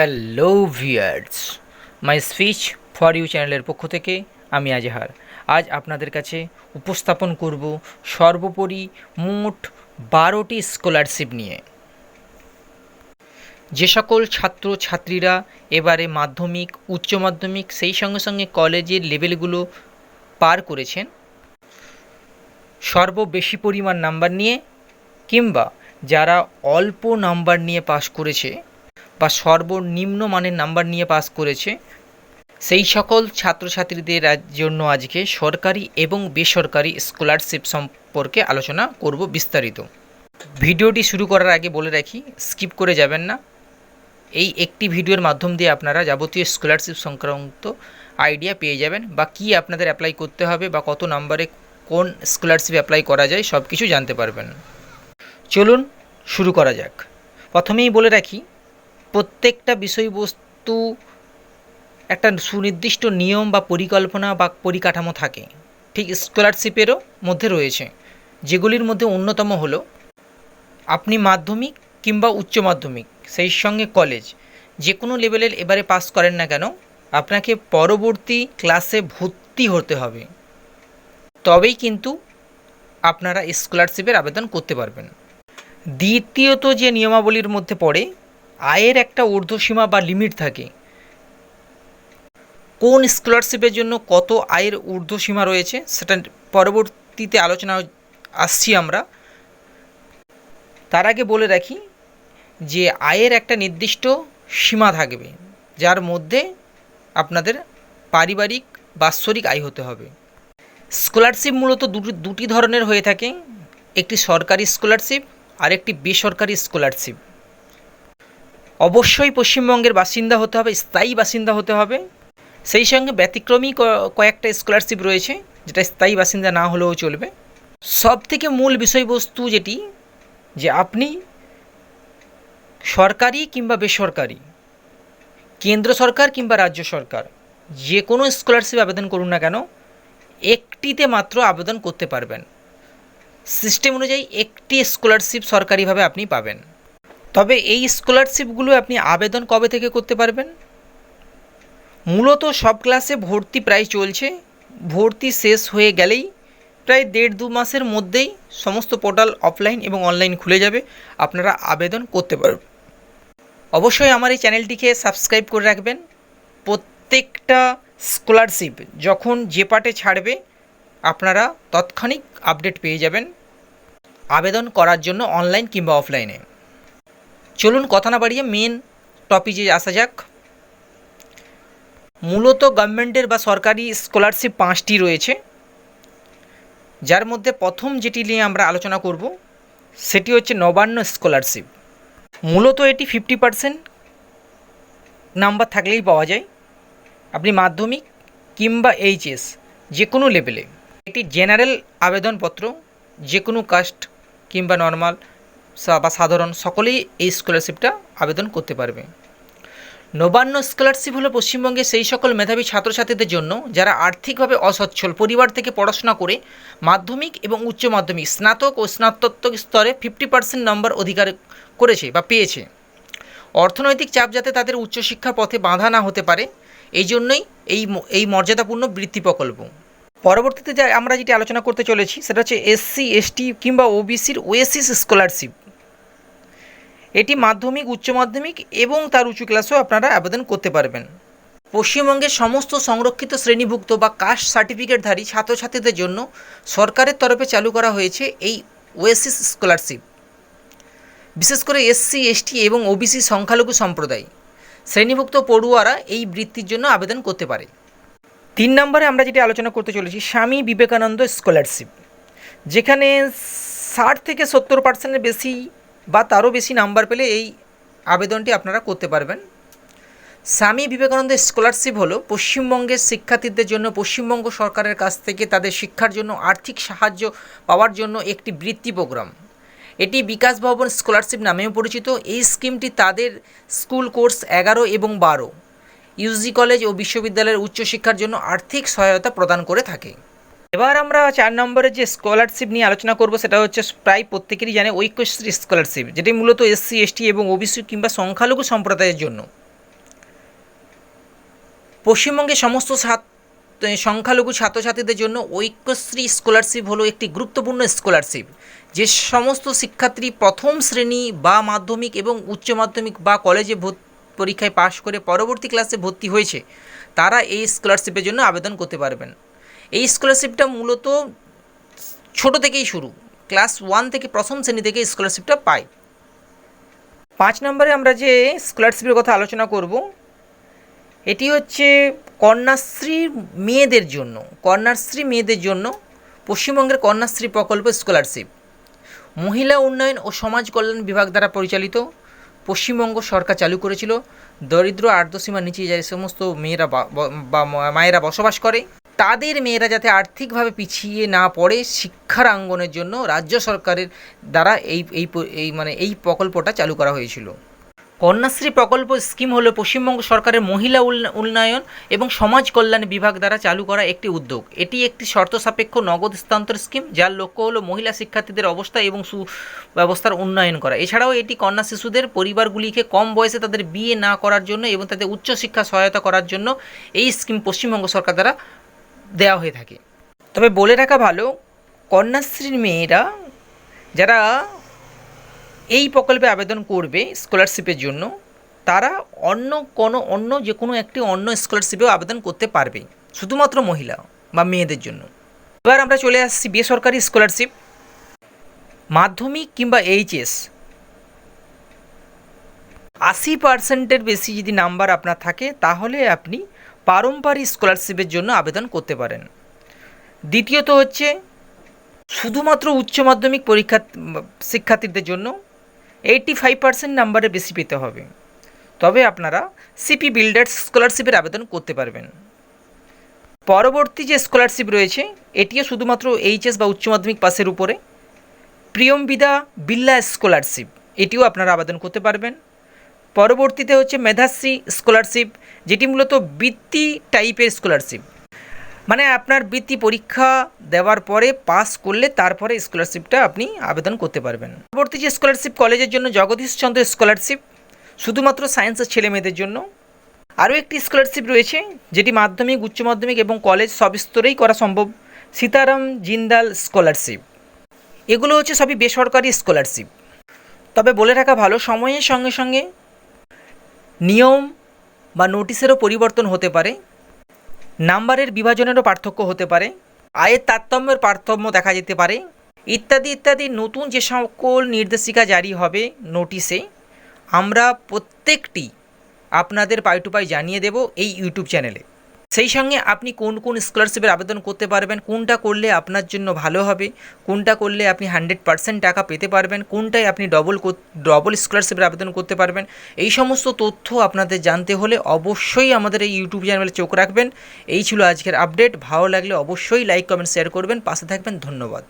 Hello viewers, my speech for you চ্যানেলের পক্ষ থেকে আমি আজহার আজ আপনাদের কাছে উপস্থাপন করব সর্বোপরি মোট 12টি স্কলারশিপ নিয়ে। যে সকল ছাত্রছাত্রীরা এবারে মাধ্যমিক, উচ্চ মাধ্যমিক সেই সঙ্গে সঙ্গে কলেজের লেভেলগুলো পার করেছেন, সর্ববেশি পরিমাণ নাম্বার নিয়ে কিংবা যারা অল্প নাম্বার নিয়ে পাশ করেছে বা সর্বনিম্ন মানের নাম্বার নিয়ে পাস করেছে, সেই সকল ছাত্রছাত্রীদের জন্য আজকে সরকারি এবং বেসরকারি স্কলারশিপ সম্পর্কে আলোচনা করব বিস্তারিত। ভিডিওটি শুরু করার আগে বলে রাখি, স্কিপ করে যাবেন না। এই একটি ভিডিওর মাধ্যম দিয়ে আপনারা যাবতীয় স্কলারশিপ সংক্রান্ত আইডিয়া পেয়ে যাবেন, বা কী আপনাদের অ্যাপ্লাই করতে হবে বা কত নাম্বারে কোন স্কলারশিপ অ্যাপ্লাই করা যায় সব কিছু জানতে পারবেন। চলুন শুরু করা যাক। প্রথমেই বলে রাখি, প্রত্যেকটা বিষয়বস্তু একটা সুনির্দিষ্ট নিয়ম বা পরিকল্পনা বা পরিকাঠামো থাকে, ঠিক স্কলারশিপেরও মধ্যে রয়েছে, যেগুলির মধ্যে অন্যতম হলো আপনি মাধ্যমিক কিংবা উচ্চ মাধ্যমিক সেই সঙ্গে কলেজ যে কোনো লেভেলের এবারে পাস করেন না কেন, আপনাকে পরবর্তী ক্লাসে ভর্তি হতে হবে, তবেই কিন্তু আপনারা স্কলারশিপের আবেদন করতে পারবেন। দ্বিতীয়ত যে নিয়মাবলীর মধ্যে পড়ে, আয়ের একটা ঊর্ধ্বসীমা বা লিমিট থাকে। কোন স্কলারশিপের জন্য কত আয়ের ঊর্ধ্বসীমা রয়েছে সেটা পরবর্তীতে আলোচনা আসছি আমরা। তার আগে বলে রাখি যে আয়ের একটা নির্দিষ্ট সীমা থাকবে, যার মধ্যে আপনাদের পারিবারিক বাৎসরিক আয় হতে হবে। স্কলারশিপ মূলত দুটি ধরনের হয়ে থাকে, একটি সরকারি স্কলারশিপ আর একটি বেসরকারি স্কলারশিপ। অবশ্যই পশ্চিমবঙ্গের বাসিন্দা হতে হবে, স্থায়ী বাসিন্দা হতে হবে। সেই সঙ্গে ব্যতিক্রমী কয়েকটা স্কলারশিপ রয়েছে যেটা স্থায়ী বাসিন্দা না হলেও চলবে। সব থেকে মূল বিষয়বস্তু যেটি, যে আপনি সরকারি কিংবা বেসরকারি, কেন্দ্র সরকার কিংবা রাজ্য সরকার যে কোনো স্কলারশিপ আবেদন করুন না কেন, একটিতে মাত্র আবেদন করতে পারবেন। সিস্টেম অনুযায়ী একটি স্কলারশিপ সরকারিভাবে আপনি পাবেন। তবে এই স্কলারশিপগুলো আপনি আবেদন কবে থেকে করতে পারবেন? মূলত সব ক্লাসে ভর্তি প্রায় চলছে, ভর্তি শেষ হয়ে গেলেই প্রায় 1.5-2 মাসের মধ্যেই সমস্ত পোর্টাল অফলাইন এবং অনলাইন খুলে যাবে, আপনারা আবেদন করতে পারবেন। অবশ্যই আমার এই চ্যানেলটিকে সাবস্ক্রাইব করে রাখবেন। প্রত্যেকটা স্কলারশিপ যখন যে পার্টে ছাড়বে আপনারা তৎক্ষণিক আপডেট পেয়ে যাবেন আবেদন করার জন্য, অনলাইন কিংবা অফলাইনে। চলুন কথা না বাড়িয়ে মেন টপিকে আসা যাক। মূলত গভর্নমেন্টের বা সরকারি স্কলারশিপ 5টি রয়েছে, যার মধ্যে প্রথম যেটি নিয়ে আমরা আলোচনা করব সেটি হচ্ছে নবান্ন স্কলারশিপ। মূলত এটি 50% নাম্বার থাকলেই পাওয়া যায়। আপনি মাধ্যমিক কিংবা এইচএস যে কোনো লেভেলে, এটি জেনারেল আবেদনপত্র, যে কোনো কাস্ট কিংবা নর্মাল বা সাধারণ সকলেই এই স্কলারশিপটা আবেদন করতে পারবে। নবান্ন স্কলারশিপ হলো পশ্চিমবঙ্গের সেই সকল মেধাবী ছাত্রছাত্রীদের জন্য যারা আর্থিকভাবে অসচ্ছল পরিবার থেকে পড়াশোনা করে মাধ্যমিক এবং উচ্চ মাধ্যমিক, স্নাতক ও স্নাতকোত্তর স্তরে 50% নম্বর অধিকার করেছে বা পেয়েছে। অর্থনৈতিক চাপ যাতে তাদের উচ্চশিক্ষার পথে বাধা না হতে পারে, এই জন্যই এই মর্যাদাপূর্ণ বৃত্তি প্রকল্প। পরবর্তীতে আমরা যেটি আলোচনা করতে চলেছি সেটা হচ্ছে এসসি, এসটি কিংবা ওবিসির ওয়েসিস স্কলারশিপ। এটি মাধ্যমিক, উচ্চ মাধ্যমিক এবং তার উঁচু ক্লাসেও আপনারা আবেদন করতে পারবেন। পশ্চিমবঙ্গের সমস্ত সংরক্ষিত শ্রেণীভুক্ত বা কাস্ট সার্টিফিকেটধারী ছাত্রছাত্রীদের জন্য সরকারের তরফে চালু করা হয়েছে এই ওয়েসিস স্কলারশিপ। বিশেষ করে এসসি, এসটি এবং ওবিসি সংখ্যালঘু সম্প্রদায় শ্রেণীভুক্ত পড়ুয়ারা এই বৃত্তির জন্য আবেদন করতে পারে। 3 নম্বরে আমরা যেটি আলোচনা করতে চলেছি স্বামী বিবেকানন্দ স্কলারশিপ, যেখানে 60 থেকে 70% বেশি বা তারও বেশি নাম্বার পেলে এই আবেদনটি আপনারা করতে পারবেন। স্বামী বিবেকানন্দ স্কলারশিপ হলো পশ্চিমবঙ্গের শিক্ষার্থীদের জন্য পশ্চিমবঙ্গ সরকারের কাছ থেকে তাদের শিক্ষার জন্য আর্থিক সাহায্য পাওয়ার জন্য একটি বৃত্তি প্রোগ্রাম। এটি বিকাশ ভবন স্কলারশিপ নামেও পরিচিত। এই স্কিমটি তাদের স্কুল কোর্স 11 এবং 12, ইউজি কলেজ ও বিশ্ববিদ্যালয়ের উচ্চশিক্ষার জন্য আর্থিক সহায়তা প্রদান করে থাকে। এবার আমরা 4 নম্বরে যে স্কলারশিপ নিয়ে আলোচনা করব সেটা হচ্ছে প্রায় প্রত্যেকেরই জানে ঐক্যশ্রী স্কলারশিপ, যেটি মূলত এসসি, এসটি এবং ওবিসি কিংবা সংখ্যালঘু সম্প্রদায়ের জন্য। পশ্চিমবঙ্গের সমস্ত সংখ্যালঘু ছাত্রছাত্রীদের জন্য ঐক্যশ্রী স্কলারশিপ হলো একটি গুরুত্বপূর্ণ স্কলারশিপ, যে সমস্ত শিক্ষার্থী প্রথম শ্রেণী বা মাধ্যমিক এবং উচ্চ মাধ্যমিক বা কলেজে পরীক্ষায় পাশ করে পরবর্তী ক্লাসে ভর্তি হয়েছে, তারা এই স্কলারশিপের জন্য আবেদন করতে পারবেন। এই স্কলারশিপটা মূলত ছোট থেকেই শুরু, ক্লাস 1 থেকে প্রথম শ্রেণী থেকে স্কলারশিপটা পায়। 5 নম্বরে আমরা যে স্কলারশিপের কথা আলোচনা করব, এটি হচ্ছে কন্যাশ্রী মেয়েদের জন্য। কন্যাশ্রী মেয়েদের জন্য পশ্চিমবঙ্গের কন্যাশ্রী প্রকল্প স্কলারশিপ মহিলা উন্নয়ন ও সমাজ কল্যাণ বিভাগ দ্বারা পরিচালিত। পশ্চিমবঙ্গ সরকার চালু করেছিল। দরিদ্র আর্দ্রসীমার নিচে যে সমস্ত মেয়েরা বা মায়েরা বসবাস করে, তাদের মেয়েরা যাতে আর্থিকভাবে পিছিয়ে না পড়ে, শিক্ষার অঙ্গনের জন্য রাজ্য সরকারের দ্বারা এই প্রকল্পটা চালু করা হয়েছিল। কন্যাশ্রী প্রকল্প স্কিম হলো পশ্চিমবঙ্গ সরকারের মহিলা উন্নয়ন এবং সমাজ কল্যাণ বিভাগ দ্বারা চালু করা একটি উদ্যোগ। এটি একটি শর্ত সাপেক্ষ নগদ হস্তান্তর স্কিম, যার লক্ষ্য হলো মহিলা শিক্ষার্থীদের অবস্থা এবং সুব্যবস্থার উন্নয়ন করা। এছাড়াও এটি কন্যা শিশুদের পরিবারগুলিকে কম বয়সে তাদের বিয়ে না করার জন্য এবং তাদের উচ্চশিক্ষা সহায়তা করার জন্য এই স্কিম পশ্চিমবঙ্গ সরকার দ্বারা দেওয়া হয়ে থাকে। তবে বলে রাখা ভালো, কন্যাশ্রীর মেয়েরা যারা এই প্রকল্পে আবেদন করবে স্কলারশিপের জন্য, তারা অন্য যে কোনো একটি অন্য স্কলারশিপেও আবেদন করতে পারবে, শুধুমাত্র মহিলা বা মেয়েদের জন্য। এবার আমরা চলে আসছি বেসরকারি স্কলারশিপ। মাধ্যমিক কিংবা এইচএস 80% বেশি যদি নাম্বার আপনার থাকে, তাহলে আপনি পারম্পরিক স্কলারশিপের জন্য আবেদন করতে পারেন। দ্বিতীয়ত হচ্ছে শুধুমাত্র উচ্চ মাধ্যমিক শিক্ষার্থীদের জন্য 85% নাম্বারের বেশি পেতে হবে, তবে আপনারা সিপি বিল্ডার্স স্কলারশিপের আবেদন করতে পারবেন। পরবর্তী যে স্কলারশিপ রয়েছে, এটিও শুধুমাত্র এইচএস বা উচ্চ মাধ্যমিক পাসের উপরে, প্রিয়মবিদা বিল্লা স্কলারশিপ, এটিও আপনারা আবেদন করতে পারবেন। পরবর্তীতে হচ্ছে মেধাশ্রী স্কলারশিপ, যেটি মূলত বৃত্তি টাইপের স্কলারশিপ, মানে আপনার বৃত্তি পরীক্ষা দেওয়ার পরে পাস করলে তারপরে স্কলারশিপটা আপনি আবেদন করতে পারবেন। পরবর্তী যে স্কলারশিপ কলেজের জন্য জগদীশচন্দ্র স্কলারশিপ, শুধুমাত্র সায়েন্সের ছেলে মেয়েদের জন্য। আরও একটি স্কলারশিপ রয়েছে যেটি মাধ্যমিক, উচ্চ মাধ্যমিক এবং কলেজ সব স্তরেই করা সম্ভব, সীতারাম জিন্দাল স্কলারশিপ। এগুলো হচ্ছে সবই বেসরকারি স্কলারশিপ। তবে বলে রাখা ভালো, সময়ের সঙ্গে সঙ্গে নিয়ম বা নোটিশেরও পরিবর্তন হতে পারে, নাম্বারের বিভাজনেরও পার্থক্য হতে পারে, আয়ের তারতম্যের পার্থক্য দেখা যেতে পারে, ইত্যাদি ইত্যাদি। নতুন যে সকল নির্দেশিকা জারি হবে নোটিশে, আমরা প্রত্যেকটি আপনাদের পাই টু পাই জানিয়ে দেব এই ইউটিউব চ্যানেলে। সেই সঙ্গে আপনি কোন কোন স্কলারশিপের আবেদন করতে পারবেন, কোনটা করলে আপনার জন্য ভালো হবে, কোনটা করলে আপনি 100% টাকা পেতে পারবেন, কোনটায় আপনি ডবল স্কলারশিপের আবেদন করতে পারবেন, এই সমস্ত তথ্য আপনাদের জানতে হলে অবশ্যই আমাদের এই ইউটিউব চ্যানেলে চোখ রাখবেন। এই ছিল আজকের আপডেট। ভালো লাগলে অবশ্যই লাইক, কমেন্ট, শেয়ার করবেন, পাশে থাকবেন। ধন্যবাদ।